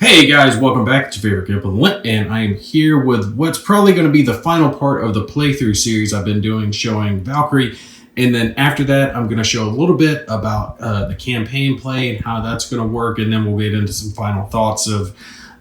Hey guys, welcome back to Favorite Gimp, and I am here with what's probably going to be the final part of the playthrough series I've been doing, showing Valkyrie. And then after that, I'm going to show a little bit about the campaign play and how that's going to work, and then we'll get into some final thoughts of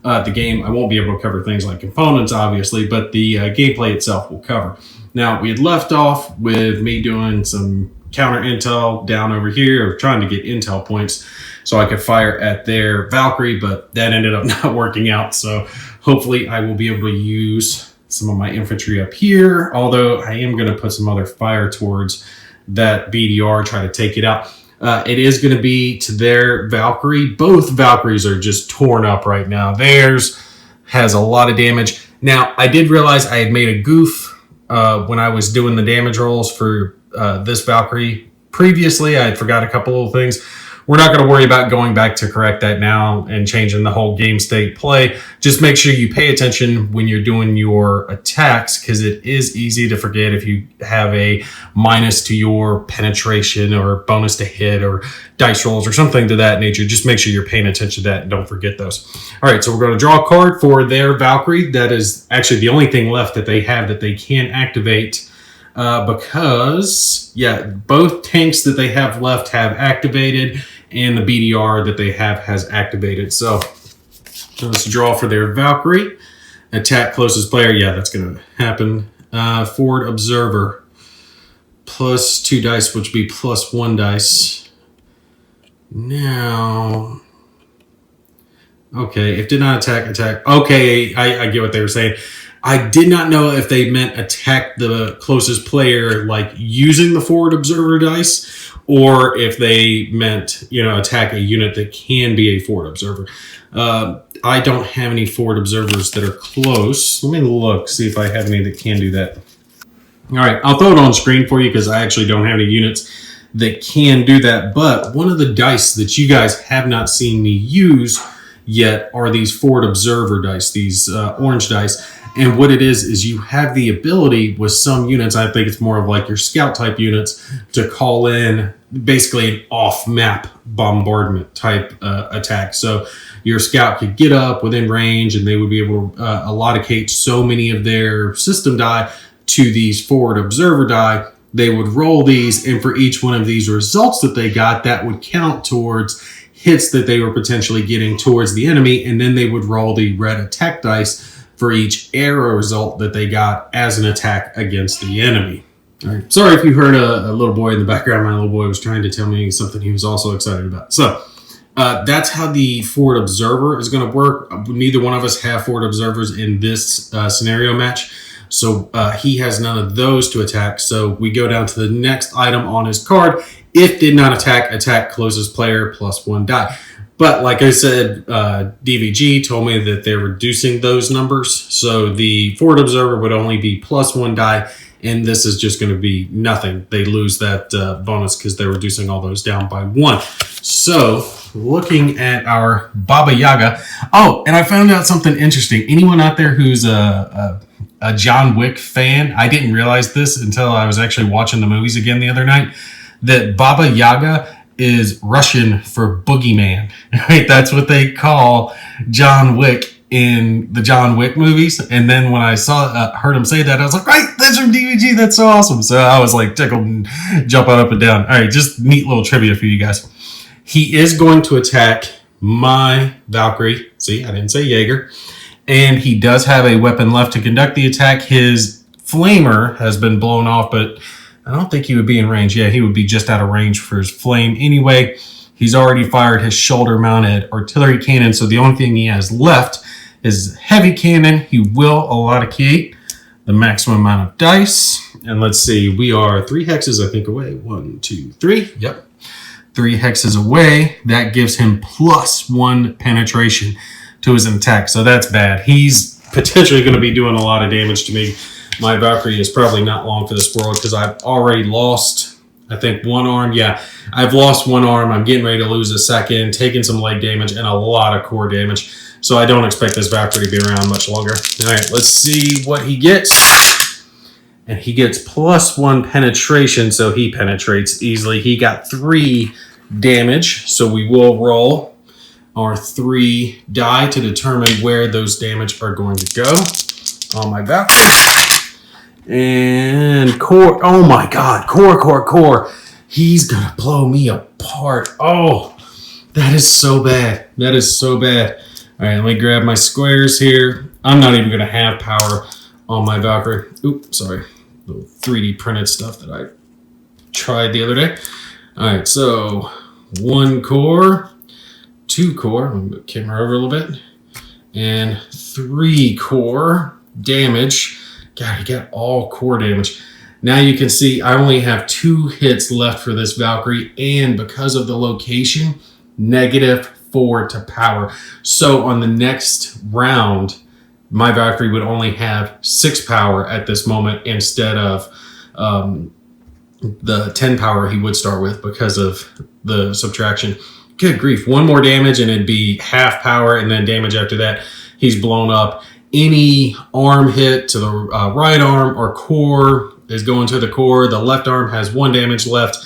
the game. I won't be able to cover things like components, obviously, but the gameplay itself will cover. Now, we had left off with me doing some counter intel down over here, or trying to get intel points so I could fire at their Valkyrie, but that ended up not working out. So hopefully I will be able to use some of my infantry up here, although I am going to put some other fire towards that BDR, try to take it out. It is going to be to their Valkyrie. Both Valkyries are just torn up right now. Theirs has a lot of damage. Now, I did realize I had made a goof when I was doing the damage rolls for this Valkyrie. Previously, I had forgot a couple little things. We're not going to worry about going back to correct that now and changing the whole game state play. Just make sure you pay attention when you're doing your attacks, because it is easy to forget if you have a minus to your penetration or bonus to hit or dice rolls or something to that nature. Just make sure you're paying attention to that and don't forget those. All right, so we're going to draw a card for their Valkyrie. That is actually the only thing left that they have that they can activate. Because, yeah, both tanks that they have left have activated, and the BDR that they have has activated. So let's draw for their Valkyrie. Attack closest player. Yeah, that's going to happen. Forward Observer. Plus 2 dice, which would be plus 1 dice. Now, okay, if did not attack. Okay, I get what they were saying. I did not know if they meant attack the closest player, like using the forward observer dice, or if they meant, attack a unit that can be a forward observer. I don't have any forward observers that are close. Let me look, see if I have any that can do that. All right, I'll throw it on screen for you because I actually don't have any units that can do that. But one of the dice that you guys have not seen me use yet are these forward observer dice, these orange dice. And what it is you have the ability with some units, I think it's more of like your scout type units, to call in basically an off-map bombardment type attack. So your scout could get up within range and they would be able to allocate so many of their system die to these forward observer die. They would roll these, and for each one of these results that they got, that would count towards hits that they were potentially getting towards the enemy, and then they would roll the red attack dice for each arrow result that they got as an attack against the enemy. All right. Sorry if you heard a little boy in the background. My little boy was trying to tell me something he was also excited about. So that's how the forward observer is going to work. Neither one of us have forward observers in this scenario match. So he has none of those to attack. So we go down to the next item on his card. If did not attack closest player plus 1 die. But like I said, DVG told me that they're reducing those numbers. So the forward observer would only be plus 1 die, and this is just going to be nothing. They lose that bonus because they're reducing all those down by 1. So looking at our Baba Yaga. Oh, and I found out something interesting. Anyone out there who's a John Wick fan, I didn't realize this until I was actually watching the movies again the other night, that Baba Yaga is Russian for boogeyman. Right? That's what they call John Wick in the John Wick movies. And then when I heard him say that, I was like, right, that's from DVG. That's so awesome. So I was like tickled and jumping up and down. All right, just neat little trivia for you guys. He is going to attack my Valkyrie. See, I didn't say Jaeger. And he does have a weapon left to conduct the attack. His flamer has been blown off, but I don't think he would be in range. Yeah, he would be just out of range for his flame anyway. He's already fired his shoulder-mounted artillery cannon, so the only thing he has left is heavy cannon. He will allocate the maximum amount of dice. And let's see, we are 3 hexes, I think, away. 1, 2, 3. Yep. 3 hexes away. That gives him plus 1 penetration to his attack, so that's bad. He's potentially going to be doing a lot of damage to me. My Valkyrie is probably not long for this world because I've already lost, I think, 1 arm. Yeah, I've lost 1 arm. I'm getting ready to lose a second, taking some leg damage and a lot of core damage. So I don't expect this Valkyrie to be around much longer. All right, let's see what he gets. And he gets plus 1 penetration, so he penetrates easily. He got 3 damage, so we will roll our 3 die to determine where those damage are going to go on my Valkyrie. And core. Oh my god. Core. He's going to blow me apart. Oh, that is so bad. That is so bad. All right, let me grab my squares here. I'm not even going to have power on my Valkyrie. Oops, sorry. Little 3D printed stuff that I tried the other day. All right, so 1 core, 2 core. Let me move the camera over a little bit. And 3 core damage. God, you got all core damage. Now you can see I only have 2 hits left for this Valkyrie, and because of the location, -4 to power. So on the next round, my Valkyrie would only have 6 power at this moment instead of the 10 power he would start with because of the subtraction. Good grief. 1 more damage and it'd be half power, and then damage after that. He's blown up. Any arm hit to the right arm or core is going to the core. The left arm has 1 damage left.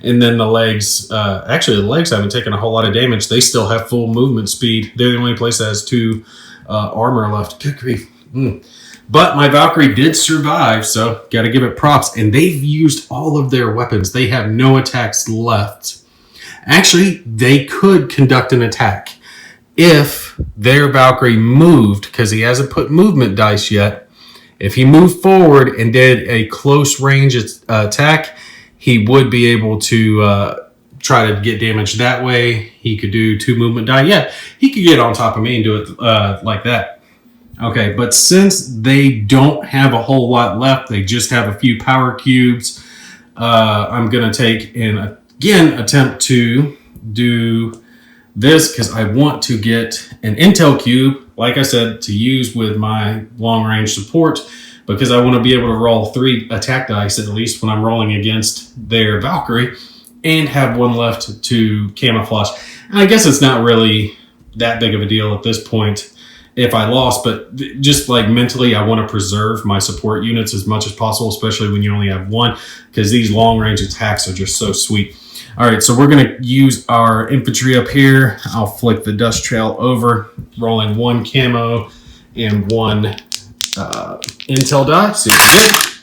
And then the legs, actually the legs haven't taken a whole lot of damage. They still have full movement speed. They're the only place that has 2 armor left. Good grief. But my Valkyrie did survive, so got to give it props. And they've used all of their weapons. They have no attacks left. Actually, they could conduct an attack if their Valkyrie moved, because he hasn't put movement dice yet. If he moved forward and did a close range attack, he would be able to try to get damage that way. He could do 2 movement die. Yeah, he could get on top of me and do it like that. Okay, but since they don't have a whole lot left, they just have a few power cubes, I'm going to take and again attempt to do this because I want to get an intel cube, like I said, to use with my long range support, because I want to be able to roll 3 attack dice at least when I'm rolling against their Valkyrie, and have 1 left to camouflage. And I guess it's not really that big of a deal at this point if I lost, but just like mentally, I want to preserve my support units as much as possible, especially when you only have 1, because these long range attacks are just so sweet. All right, so we're going to use our infantry up here. I'll flick the dust trail over, rolling 1 camo and 1 intel die. See what we get.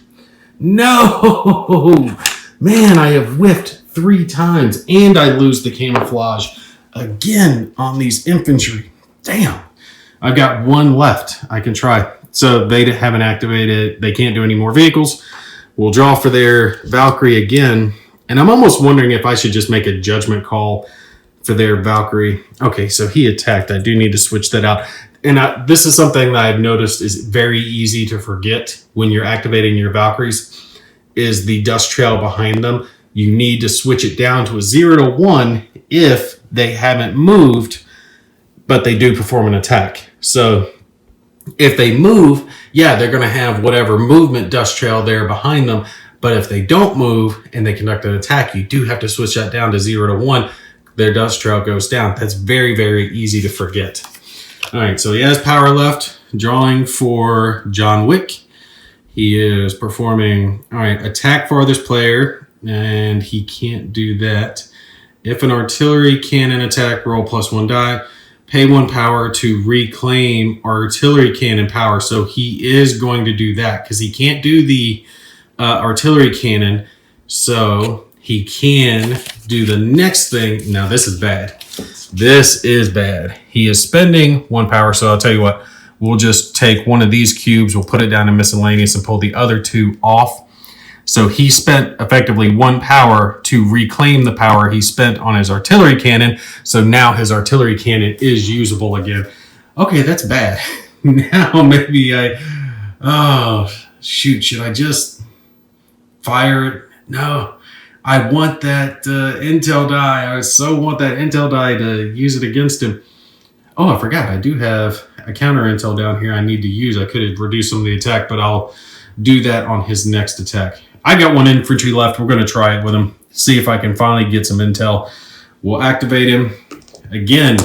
No! Man, I have whiffed 3 times, and I lose the camouflage again on these infantry. Damn. I've got 1 left I can try. So they haven't activated. They can't do any more vehicles. We'll draw for their Valkyrie again. And I'm almost wondering if I should just make a judgment call for their Valkyrie. Okay, so he attacked. I do need to switch that out. And this is something that I've noticed is very easy to forget when you're activating your Valkyries, is the dust trail behind them. You need to switch it down to a 0 to 1 if they haven't moved, but they do perform an attack. So if they move, yeah, they're going to have whatever movement dust trail there behind them. But if they don't move and they conduct an attack, you do have to switch that down to 0 to 1. Their dust trail goes down. That's very, very easy to forget. All right, so he has power left. Drawing for John Wick. He is performing, all right, attack farthest player, and he can't do that. If an artillery cannon attack, roll +1 die. Pay 1 power to reclaim artillery cannon power. So he is going to do that because he can't do the artillery cannon. So he can do the next thing. Now this is bad. This is bad. He is spending 1 power. So I'll tell you what, we'll just take one of these cubes. We'll put it down to miscellaneous and pull the other 2 off. So he spent effectively 1 power to reclaim the power he spent on his artillery cannon. So now his artillery cannon is usable again. Okay, that's bad. Now maybe oh, shoot, should I just fire it? No, I want that intel die. I so want that intel die to use it against him. Oh, I forgot. I do have a counter intel down here I need to use. I could have reduced some of the attack, but I'll do that on his next attack. I got 1 infantry left. We're going to try it with him. See if I can finally get some intel. We'll activate him. Again,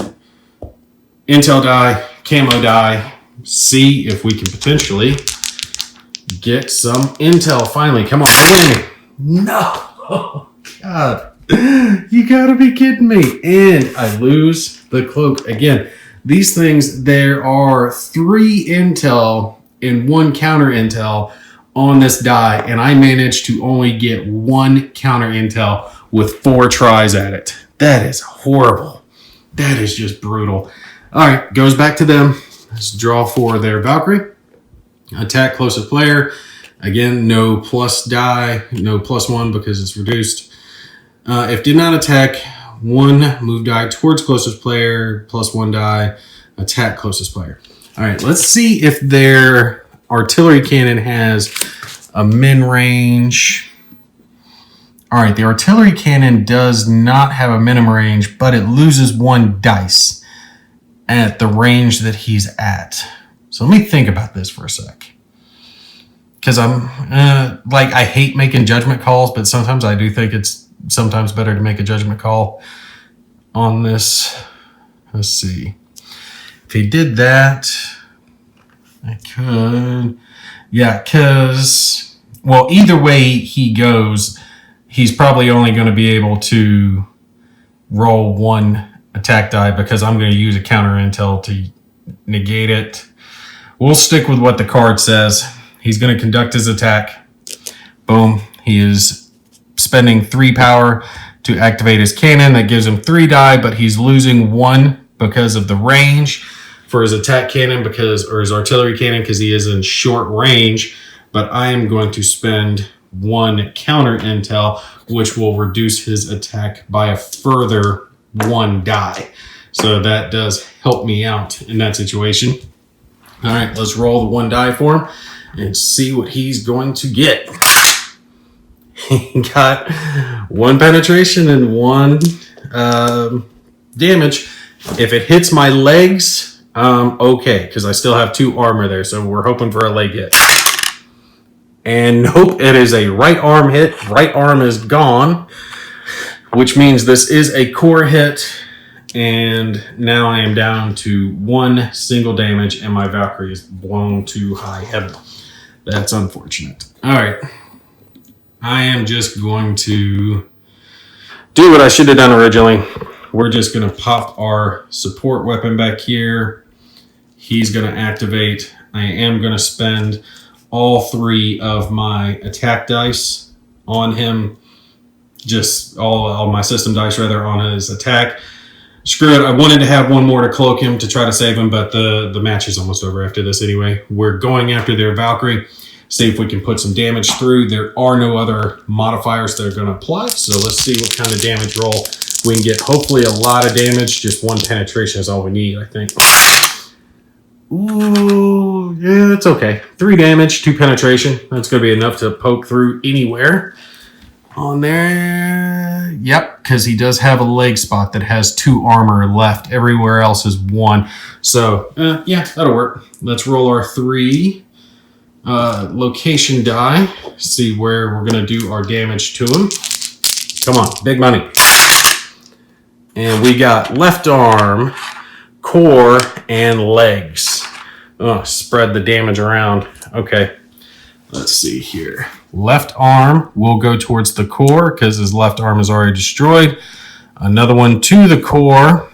intel die, camo die. See if we can potentially get some intel finally. Come on, win. No. Oh, God. You gotta be kidding me. And I lose the cloak again. These things, there are 3 intel and 1 counter intel on this die, and I managed to only get 1 counter intel with 4 tries at it. That is horrible. That is just brutal. All right, goes back to them. Let's draw for their Valkyrie. Attack closest player. Again, no plus die, no +1 because it's reduced. If did not attack, 1 move die towards closest player, +1 die, attack closest player. All right, let's see if their artillery cannon has a min range. All right, the artillery cannon does not have a minimum range, but it loses 1 dice at the range that he's at. So let me think about this for a sec. Because I'm, I hate making judgment calls, but sometimes I do think it's sometimes better to make a judgment call on this. Let's see. If he did that, I could. Yeah, because, well, either way he goes, he's probably only going to be able to roll 1 attack die because I'm going to use a counter intel to negate it. We'll stick with what the card says. He's going to conduct his attack. Boom. He is spending 3 power to activate his cannon. That gives him 3 die, but he's losing 1 because of the range for his attack cannon or his artillery cannon because he is in short range. But I am going to spend 1 counter intel, which will reduce his attack by a further 1 die. So that does help me out in that situation. All right, let's roll the 1 die for him and see what he's going to get. He got 1 penetration and 1 damage. If it hits my legs, okay, because I still have 2 armor there, so we're hoping for a leg hit. And nope, it is a right arm hit. Right arm is gone, which means this is a core hit. And now I am down to 1 single damage, and my Valkyrie is blown to high heaven. That's unfortunate. All right. I am just going to do what I should have done originally. We're just going to pop our support weapon back here. He's going to activate. I am going to spend all 3 of my attack dice on him. Just all my system dice, rather, on his attack. Screw it. I wanted to have 1 more to cloak him to try to save him, but the match is almost over after this anyway. We're going after their Valkyrie. See if we can put some damage through. There are no other modifiers that are going to apply, so let's see what kind of damage roll we can get. Hopefully a lot of damage. Just 1 penetration is all we need, I think. Ooh, yeah, it's okay. 3 damage, 2 penetration. That's going to be enough to poke through anywhere on there. Yep, because he does have a leg spot that has 2 armor left. Everywhere else is 1. So, yeah, that'll work. Let's roll our 3 location die. See where we're going to do our damage to him. Come on, big money. And we got left arm, core, and legs. Oh, spread the damage around. Okay, let's see here. Left arm will go towards the core because his left arm is already destroyed. Another one to the core,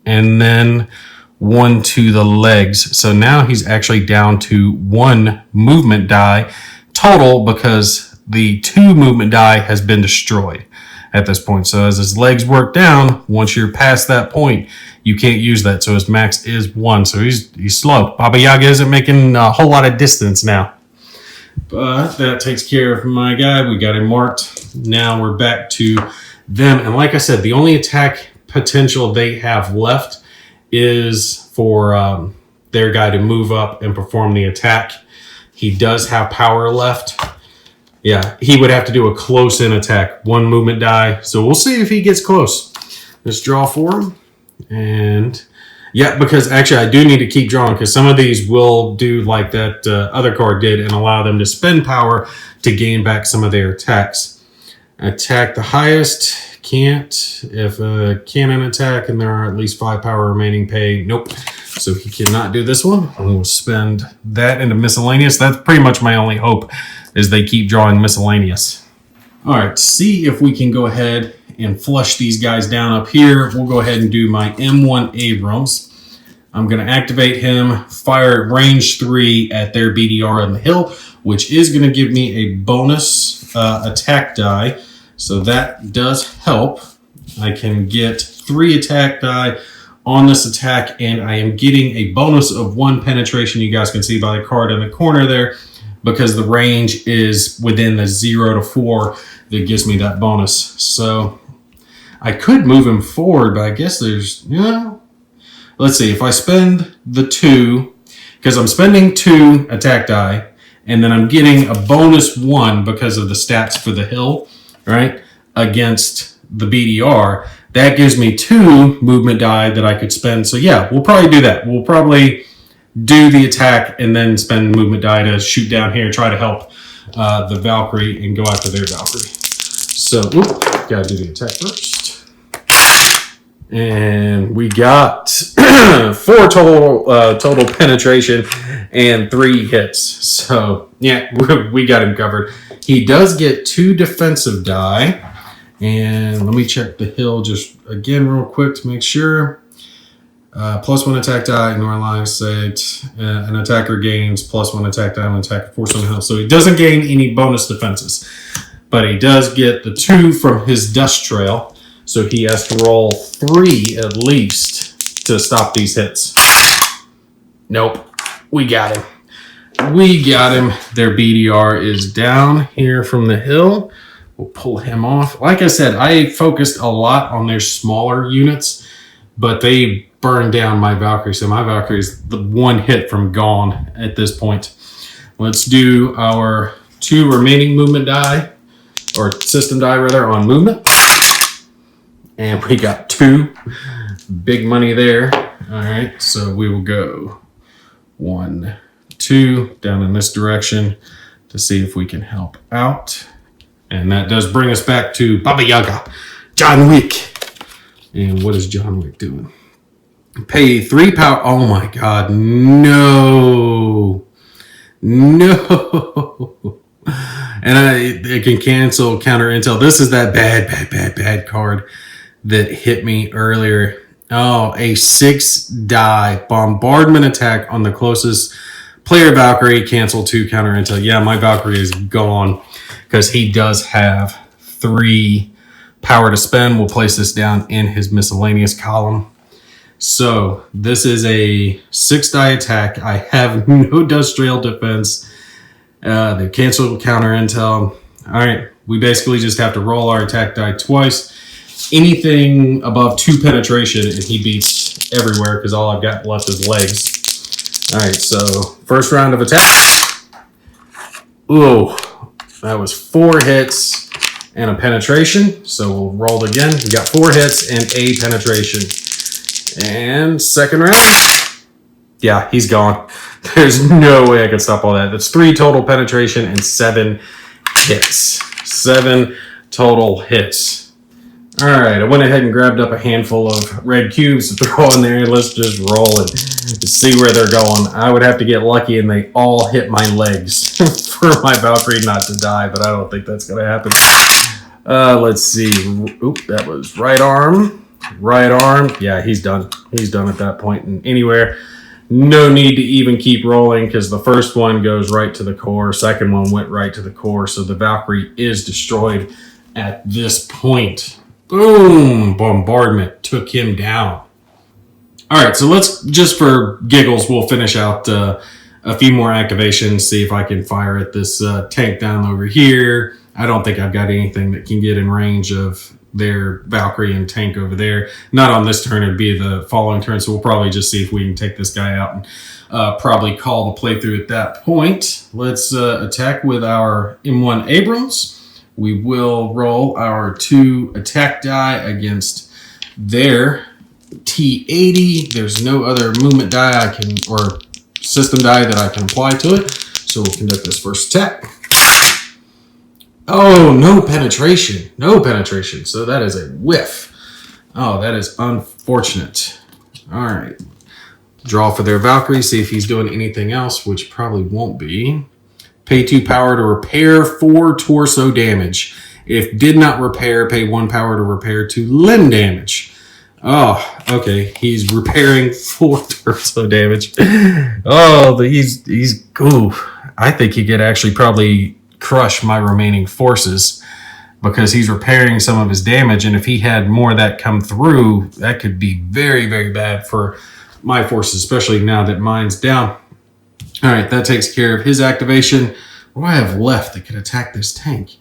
and then 1 to the legs. So now he's actually down to 1 movement die total because the 2 movement die has been destroyed at this point. So as his legs work down, once you're past that point, you can't use that. So his max is 1. So he's slow. Baba Yaga isn't making a whole lot of distance now. But that takes care of my guy. We got him marked. Now we're back to them. And like I said, the only attack potential they have left is for their guy to move up and perform the attack. He does have power left. Yeah, he would have to do a close-in attack. 1 movement die. So we'll see if he gets close. Let's draw for him. And yeah, because actually I do need to keep drawing because some of these will do like that other card did and allow them to spend power to gain back some of their attacks. Attack the highest. Can't. If a cannon attack and there are at least 5 power remaining, pay. Nope. So he cannot do this one. And we'll spend that into miscellaneous. That's pretty much my only hope is they keep drawing miscellaneous. All right, see if we can go ahead and flush these guys down up here, we'll go ahead and do my M1 Abrams. I'm going to activate him, fire range 3 at their BDR on the hill, which is going to give me a bonus attack die. So that does help. I can get 3 attack die on this attack, and I am getting a bonus of 1 penetration. You guys can see by the card in the corner there, because the range is within the 0 to 4 that gives me that bonus. So I could move him forward, but I guess there's, let's see, if I spend the 2, because I'm spending 2 attack die, and then I'm getting a bonus 1 because of the stats for the hill, right, against the BDR, that gives me 2 movement die that I could spend. So yeah, we'll probably do that. We'll probably do the attack and then spend movement die to shoot down here, try to help the Valkyrie and go after their Valkyrie. So, gotta do the attack first. And we got 4 total penetration and 3 hits. So yeah, we got him covered. He does get 2 defensive die. And let me check the hill just again real quick to make sure. +1 attack die, ignore line of sight. An attacker gains +1 attack die when attacker force on the hill. So he doesn't gain any bonus defenses. But he does get the 2 from his dust trail. So he has to roll 3 at least to stop these hits. Nope. We got him. We got him. Their BDR is down here from the hill. We'll pull him off. Like I said, I focused a lot on their smaller units, but they burned down my Valkyrie. So my Valkyrie is the 1 hit from gone at this point. Let's do our 2 remaining movement die, or system die rather, on movement. And we got 2. Big money there. All right, so we will go 1, 2 down in this direction to see if we can help out. And that does bring us back to Baba Yaga, John Wick. And what is John Wick doing? Pay 3 power. Oh my God, no. No. And it can cancel counter intel. This is that bad card that hit me earlier. Oh, a 6 die bombardment attack on the closest player Valkyrie. Cancel 2 counter intel. Yeah, my Valkyrie is gone because he does have 3 power to spend. We'll place this down in his miscellaneous column. So this is a 6 die attack. I have no dust trail defense. They canceled counter intel. All right, we basically just have to roll our attack die twice. Anything above 2 penetration, and he beats everywhere because all I've got left is legs. All right, so first round of attack. Ooh, that was 4 hits and a penetration. So we'll roll it again. We got 4 hits and a penetration. And second round. Yeah, he's gone. There's no way I can stop all that. That's 3 total penetration and 7 hits. 7 total hits. All right, I went ahead and grabbed up a handful of red cubes to throw in there. Let's just roll and see where they're going. I would have to get lucky and they all hit my legs for my Valkyrie not to die, but I don't think that's going to happen. Let's see. Oop, that was right arm. Right arm. Yeah, he's done. He's done at that point and anywhere. No need to even keep rolling because the first one goes right to the core. Second one went right to the core. So the Valkyrie is destroyed at this point. Boom! Bombardment took him down. All right, so let's, just for giggles, we'll finish out a few more activations, see if I can fire at this tank down over here. I don't think I've got anything that can get in range of their Valkyrie and tank over there. Not on this turn, it'd be the following turn, so we'll probably just see if we can take this guy out and probably call the playthrough at that point. Let's attack with our M1 Abrams. We will roll our 2 attack die against their T80. There's no other movement die I can, or system die that I can apply to it. So we'll conduct this first attack. Oh, no penetration. No penetration. So that is a whiff. Oh, that is unfortunate. All right. Draw for their Valkyrie. See if he's doing anything else, which probably won't be. Pay 2 power to repair 4 torso damage If did not repair, pay 1 power to repair to limb damage. Oh, okay. He's repairing 4 torso damage. Oh, he's ooh. I think he could actually probably crush my remaining forces because he's repairing some of his damage. And if he had more of that come through, that could be very, very bad for my forces, especially now that mine's down. All right, that takes care of his activation. What do I have left that can attack this tank?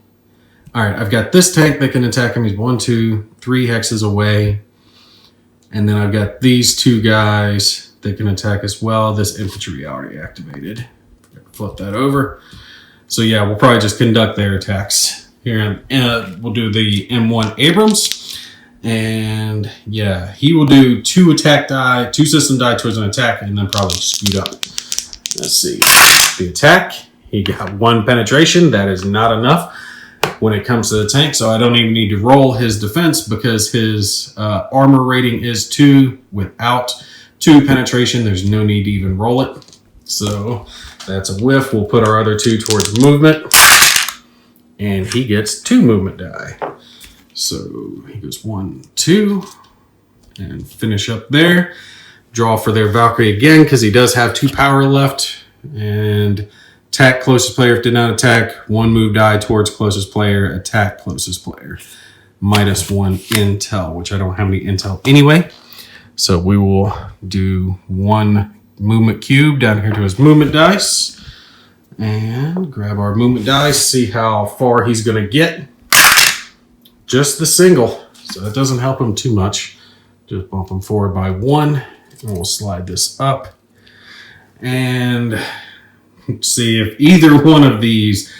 All right, I've got this tank that can attack him. He's 1, 2, 3 hexes away. And then I've got these 2 guys that can attack as well. This infantry already activated. Flip that over. So yeah, we'll probably just conduct their attacks here. We'll do the M1 Abrams. And yeah, he will do 2 attack die, 2 system die towards an attack, and then probably scoot up. Let's see. The attack, he got 1 penetration. That is not enough when it comes to the tank, so I don't even need to roll his defense because his armor rating is 2. Without 2 penetration, there's no need to even roll it. So that's a whiff. We'll put our other 2 towards movement, and he gets 2 movement die. So he goes 1, 2, and finish up there. Draw for their Valkyrie again because he does have 2 power left. And attack closest player. If did not attack, 1 move die towards closest player. Attack closest player. -1 intel, which I don't have any intel anyway. So we will do 1 movement cube down here to his movement dice. And grab our movement dice. See how far he's going to get. Just the single, so that doesn't help him too much. Just bump him forward by 1, and we'll slide this up. And see if either one of these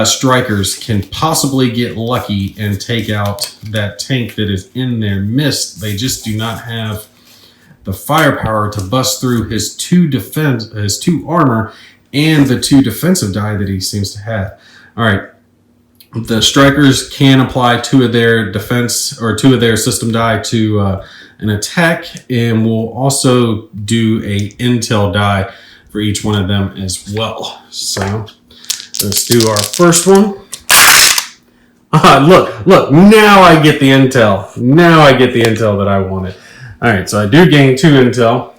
strikers can possibly get lucky and take out that tank that is in their midst. They just do not have the firepower to bust through his 2 armor, and the 2 defensive die that he seems to have. All right. The strikers can apply 2 of their defense or 2 of their system die to an attack, and we'll also do a intel die for each one of them as well. So let's do our first one. Look, now I get the intel. Now I get the intel that I wanted. All right, so I do gain 2 intel,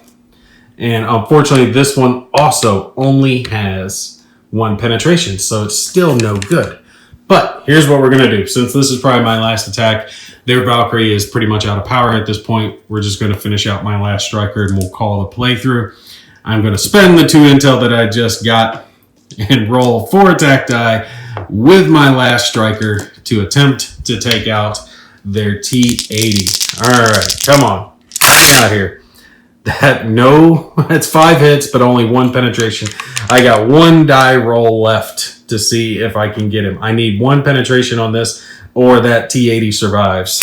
and unfortunately this one also only has 1 penetration, so it's still no good. But here's what we're going to do. Since this is probably my last attack, their Valkyrie is pretty much out of power at this point. We're just going to finish out my last striker and we'll call the playthrough. I'm going to spend the 2 intel that I just got and roll 4 attack die with my last striker to attempt to take out their T80. All right, come on. Get me out here. That's 5 hits, but only 1 penetration. I got 1 die roll left to see if I can get him. I need 1 penetration on this, or that T80 survives.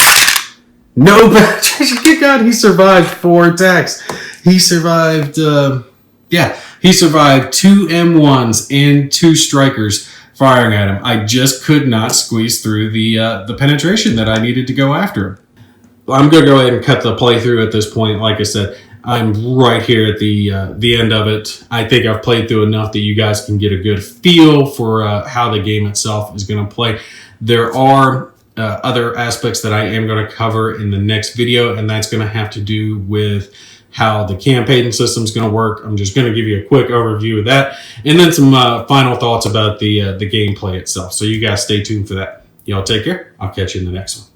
No penetration. Good God, he survived 4 attacks. He survived, he survived 2 M1s and 2 strikers firing at him. I just could not squeeze through the penetration that I needed to go after him. I'm going to go ahead and cut the playthrough at this point. Like I said, I'm right here at the end of it. I think I've played through enough that you guys can get a good feel for how the game itself is going to play. There are other aspects that I am going to cover in the next video, and that's going to have to do with how the campaign system is going to work. I'm just going to give you a quick overview of that, and then some final thoughts about the gameplay itself. So you guys stay tuned for that. Y'all take care. I'll catch you in the next one.